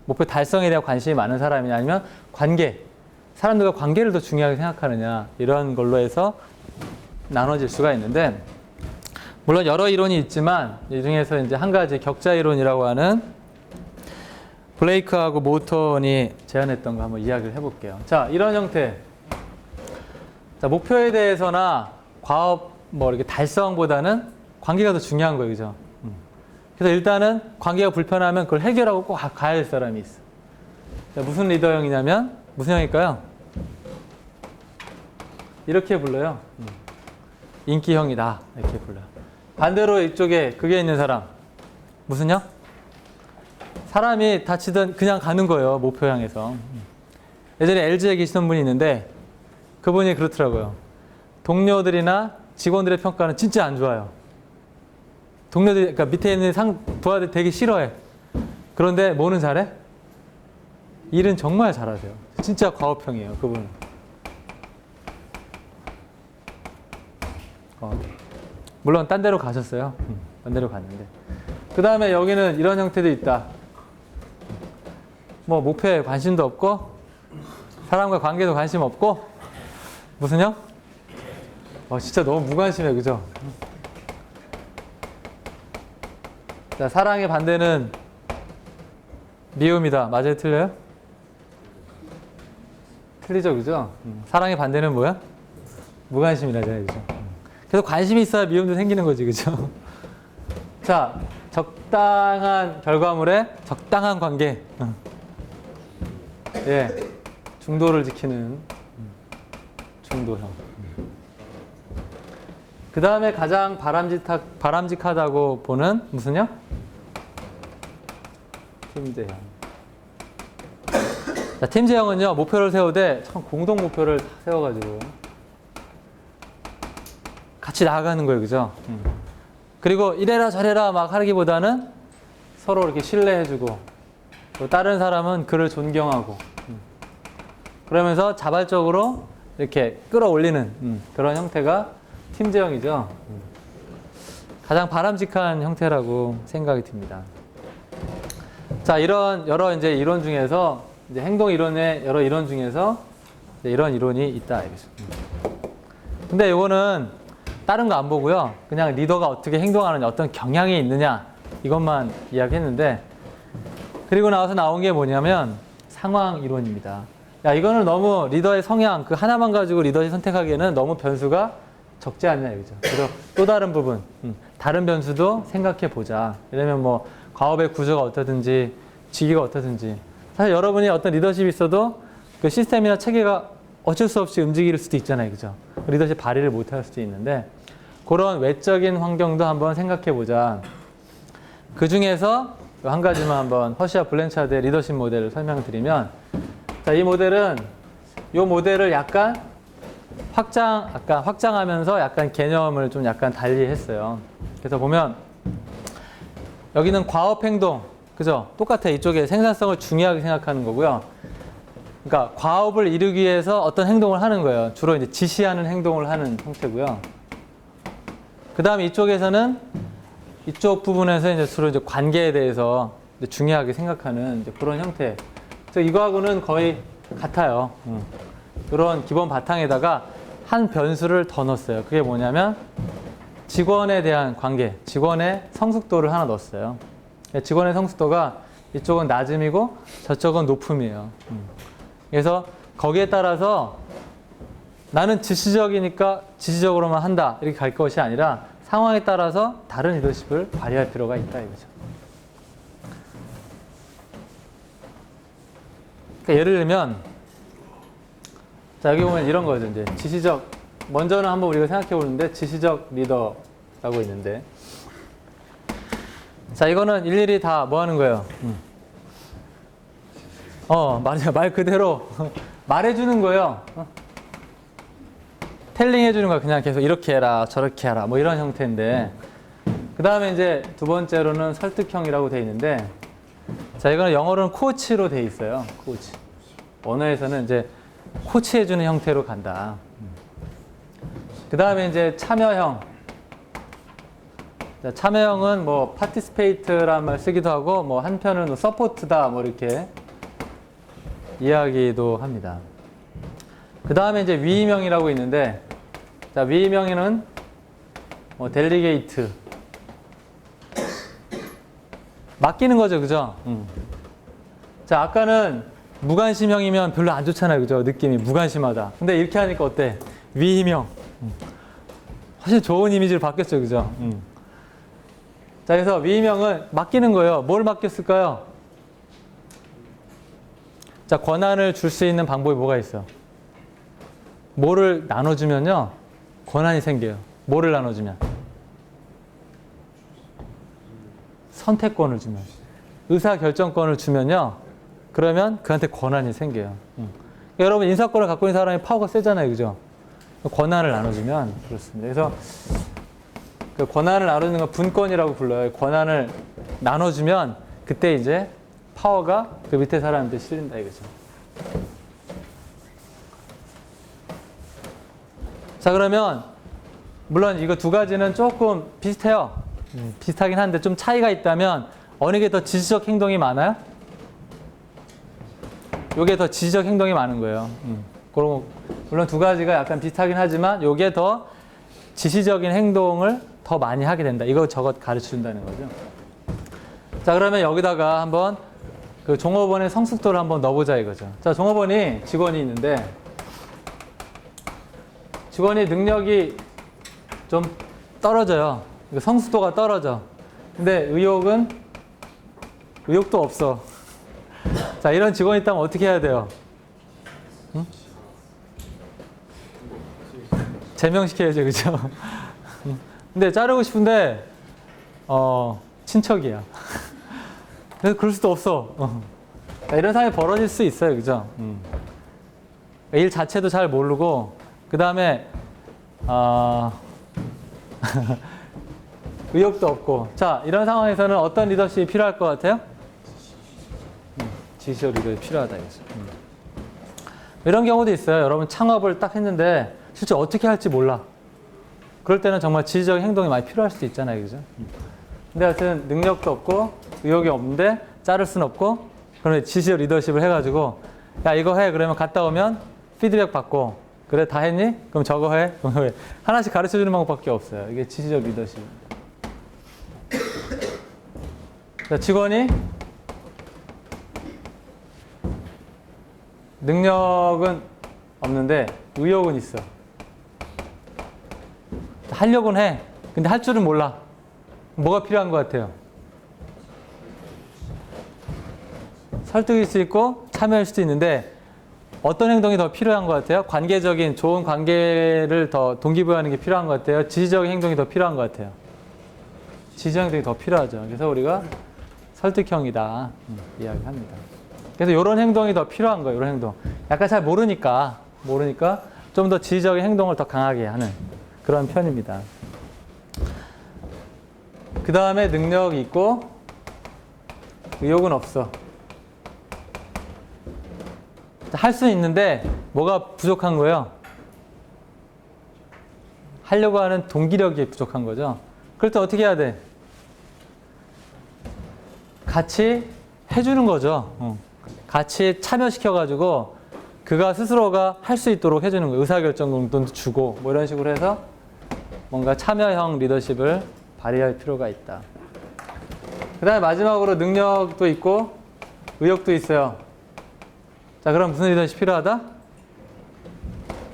목표 달성에 대한 관심이 많은 사람이냐, 아니면 관계, 사람들과 관계를 더 중요하게 생각하느냐, 이런 걸로 해서 나눠질 수가 있는데, 물론 여러 이론이 있지만 이 중에서 이제 한 가지 격자 이론이라고 하는 블레이크하고 모턴이 제안했던 거 한번 이야기를 해볼게요. 자, 이런 형태. 자, 목표에 대해서나 과업 이렇게 달성보다는 관계가 더 중요한 거예요, 그죠? 그래서 일단은 관계가 불편하면 그걸 해결하고 꼭 가야 될 사람이 있어. 자, 무슨 리더형이냐면 무슨 형일까요? 이렇게 불러요. 인기형이다, 이렇게 불러요. 반대로 이쪽에 그게 있는 사람 무슨 형? 사람이 다치든 그냥 가는 거예요, 목표 향해서. 예전에 LG에 계시던 분이 있는데 그분이 그렇더라고요. 동료들이나 직원들의 평가는 진짜 안 좋아요. 동료들이, 그러니까 밑에 있는 부하들 되게 싫어해. 그런데 뭐는 잘해? 일은 정말 잘하세요. 진짜 과업형이에요, 그분은. 물론 딴 데로 가셨어요. 딴 데로 갔는데. 그 다음에 여기는 이런 형태도 있다. 목표에 관심도 없고 사람과 관계도 관심 없고 무슨 형? 진짜 너무 무관심해, 그죠? 자, 사랑의 반대는 미움이다. 맞아요, 틀려요? 틀리죠, 그죠? 사랑의 반대는 뭐야? 무관심이라잖아요, 그죠? 그래서 관심이 있어야 미움도 생기는 거지, 그죠? 자, 적당한 결과물에 적당한 관계. 예, 중도를 지키는 중도형. 그 다음에 가장 바람직하다고 보는 무슨요? 팀제형. 자, 팀제형은요, 목표를 세우되 참 공동 목표를 다 세워가지고 같이 나아가는 거예요, 그죠? 그리고 이래라 저래라 막 하기보다는 서로 이렇게 신뢰해주고 또 다른 사람은 그를 존경하고 그러면서 자발적으로 이렇게 끌어올리는 그런 형태가 팀제형이죠. 가장 바람직한 형태라고 생각이 듭니다. 자, 이런 여러 이제 이론 중에서 이제 행동 이론의 여러 이론 중에서 이런 이론이 있다 이거죠. 근데 이거는 다른 거 안 보고요. 그냥 리더가 어떻게 행동하느냐, 어떤 경향이 있느냐 이것만 이야기했는데 그리고 나와서 나온 게 뭐냐면 상황 이론입니다. 야, 이거는 너무 리더의 성향 그 하나만 가지고 리더십 선택하기에는 너무 변수가 적지 않냐 이거죠. 그래서 또 다른 부분, 다른 변수도 생각해 보자. 이러면 뭐 과업의 구조가 어떠든지 직위가 어떠든지 사실 여러분이 어떤 리더십이 있어도 그 시스템이나 체계가 어쩔 수 없이 움직일 수도 있잖아요, 그죠? 리더십 발휘를 못할 수도 있는데 그런 외적인 환경도 한번 생각해 보자. 그 중에서 한 가지만 한번 허시아 블렌차드의 리더십 모델을 설명드리면, 자, 이 모델은 이 모델을 약간 확장하면서 약간 개념을 좀 약간 달리 했어요. 그래서 보면 여기는 과업 행동, 그죠? 똑같아. 이쪽에 생산성을 중요하게 생각하는 거고요. 그러니까 과업을 이루기 위해서 어떤 행동을 하는 거예요. 주로 이제 지시하는 행동을 하는 형태고요. 그 다음에 이쪽에서는 이쪽 부분에서 이제 주로 이제 관계에 대해서 이제 중요하게 생각하는 이제 그런 형태. 그래서 이거하고는 거의 같아요. 이런 기본 바탕에다가 한 변수를 더 넣었어요. 그게 뭐냐면 직원에 대한 관계, 직원의 성숙도를 하나 넣었어요. 직원의 성숙도가 이쪽은 낮음이고 저쪽은 높음이에요. 그래서 거기에 따라서 나는 지시적이니까 지시적으로만 한다 이렇게 갈 것이 아니라 상황에 따라서 다른 리더십을 발휘할 필요가 있다 이거죠. 그러니까 예를 들면 자, 여기 보면 이런 거죠. 이제 지시적, 먼저는 한번 우리가 생각해 보는데 지시적 리더라고 있는데, 자, 이거는 일일이 다 뭐 하는 거예요? 말 그대로 말해주는 거예요. 텔링 해주는 거야. 그냥 계속 이렇게 해라, 저렇게 해라, 뭐 이런 형태인데, 그 다음에 이제 두 번째로는 설득형이라고 돼 있는데, 자, 이거는 영어로는 코치로 돼 있어요. 코치. 언어에서는 이제 코치해주는 형태로 간다. 그 다음에 이제 참여형. 자, 참여형은 뭐 participate라는 말 쓰기도 하고, 뭐 한편은 뭐 support다, 뭐 이렇게 이야기도 합니다. 그 다음에 이제 위임형이라고 있는데, 자, 위임형에는 뭐 delegate. 맡기는 거죠, 그죠? 자, 아까는 무관심형이면 별로 안 좋잖아요, 그죠? 느낌이 무관심하다. 근데 이렇게 하니까 어때? 위임형. 사실 좋은 이미지로 바뀌었죠, 그죠? 자, 그래서 위임형은 맡기는 거예요. 뭘 맡겼을까요? 자, 권한을 줄 수 있는 방법이 뭐가 있어? 뭐를 나눠주면요, 권한이 생겨요. 뭐를 나눠주면? 선택권을 주면. 의사결정권을 주면요, 그러면 그한테 권한이 생겨요. 여러분, 인사권을 갖고 있는 사람이 파워가 세잖아요, 그죠? 권한을 나눠주면 그렇습니다. 그래서 그 권한을 나누는 건 분권이라고 불러요. 권한을 나눠주면 그때 이제 파워가 그 밑에 사람한테 실린다 이거죠. 자, 그러면 물론 이거 두 가지는 조금 비슷해요. 비슷하긴 한데 좀 차이가 있다면 어느 게 더 지시적 행동이 많아요? 요게 더 지시적 행동이 많은 거예요. 그리고 물론 두 가지가 약간 비슷하긴 하지만 요게 더 지시적인 행동을 더 많이 하게 된다. 이거 저것 가르쳐 준다는 거죠. 자, 그러면 여기다가 한번 그 종업원의 성숙도를 한번 넣어보자 이거죠. 자, 종업원이 직원이 있는데 직원이 능력이 좀 떨어져요. 성숙도가 떨어져. 근데 의욕도 없어. 자, 이런 직원이 있다면 어떻게 해야 돼요? 응? 제명시켜야죠, 그죠? 근데 자르고 싶은데 친척이야. 그래서 그럴 수도 없어. 이런 상황이 벌어질 수 있어요, 그죠? 일 자체도 잘 모르고 그 다음에 의욕도 없고. 자, 이런 상황에서는 어떤 리더십이 필요할 것 같아요? 지시적 리더십이 필요하다 이거죠. 이런 경우도 있어요. 여러분 창업을 딱 했는데 실제 어떻게 할지 몰라. 그럴 때는 정말 지시적인 행동이 많이 필요할 수도 있잖아요, 그죠? 근데 하여튼 능력도 없고 의욕이 없는데 자를 수는 없고, 그러면 지시적 리더십을 해가지고 야 이거 해 그러면 갔다 오면 피드백 받고, 그래 다 했니? 그럼 저거 해. 그럼 해. 하나씩 가르쳐주는 방법밖에 없어요. 이게 지시적 리더십. 자, 직원이 능력은 없는데 의욕은 있어. 하려고는 해. 근데 할 줄은 몰라. 뭐가 필요한 것 같아요? 설득일 수 있고 참여할 수도 있는데 어떤 행동이 더 필요한 것 같아요? 관계적인 좋은 관계를 더 동기부여하는 게 필요한 것 같아요? 지시적인 행동이 더 필요한 것 같아요? 지시적 행동이 더 필요하죠. 그래서 우리가 설득형이다 이야기합니다. 그래서 이런 행동이 더 필요한 거예요. 이런 행동. 약간 잘 모르니까 좀 더 지시적인 행동을 더 강하게 하는 그런 편입니다. 그 다음에 능력이 있고 의욕은 없어. 할 수는 있는데 뭐가 부족한 거예요? 하려고 하는 동기력이 부족한 거죠. 그럴 때 어떻게 해야 돼? 같이 해주는 거죠. 같이 참여시켜가지고 그가 스스로가 할 수 있도록 해주는 거예요. 의사결정권도 주고 뭐 이런 식으로 해서 뭔가 참여형 리더십을 발휘할 필요가 있다. 그 다음에 마지막으로 능력도 있고 의욕도 있어요. 자, 그럼 무슨 리더십이 필요하다?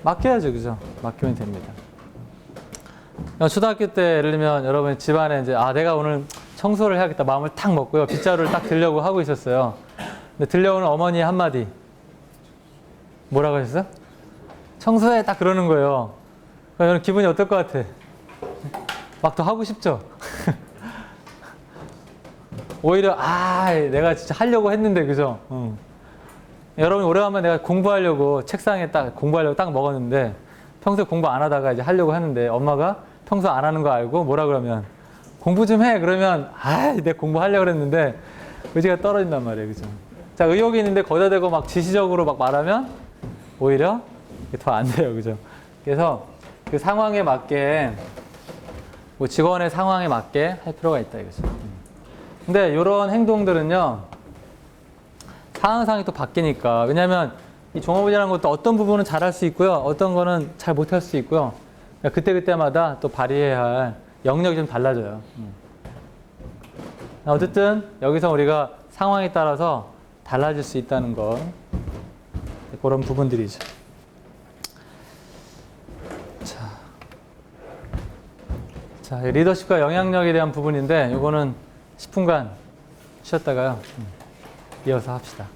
맡겨야죠, 그죠? 맡기면 됩니다. 초등학교 때 예를 들면 여러분 집안에 이제 내가 오늘 청소를 해야겠다 마음을 탁 먹고요. 빗자루를 딱 들려고 하고 있었어요. 근데 들려오는 어머니의 한마디. 뭐라고 하셨어요? 청소해 딱 그러는 거예요. 그럼 여러분 기분이 어떨 것 같아? 막 더 하고 싶죠? 오히려 내가 진짜 하려고 했는데 그죠? 여러분 오래간만에 내가 공부하려고 책상에 딱 공부하려고 딱 먹었는데 평소에 공부 안 하다가 이제 하려고 하는데 엄마가 평소 안 하는 거 알고 뭐라 그러면 공부 좀 해 그러면 내가 공부하려고 그랬는데 의지가 떨어진단 말이에요, 그죠? 자, 의욕이 있는데 거기다 대고 막 지시적으로 막 말하면 오히려 더 안 돼요, 그죠? 그래서 그 상황에 맞게 뭐 직원의 상황에 맞게 할 필요가 있다 이거죠. 근데 이런 행동들은요 상황상이 또 바뀌니까. 왜냐하면 이 종업원이라는 것도 어떤 부분은 잘할 수 있고요, 어떤 거는 잘 못할 수 있고요. 그때그때마다 또 발휘해야 할 영역이 좀 달라져요. 어쨌든 여기서 우리가 상황에 따라서 달라질 수 있다는 거, 그런 부분들이죠. 자, 리더십과 영향력에 대한 부분인데 이거는 10분간 쉬었다가요 이어서 합시다.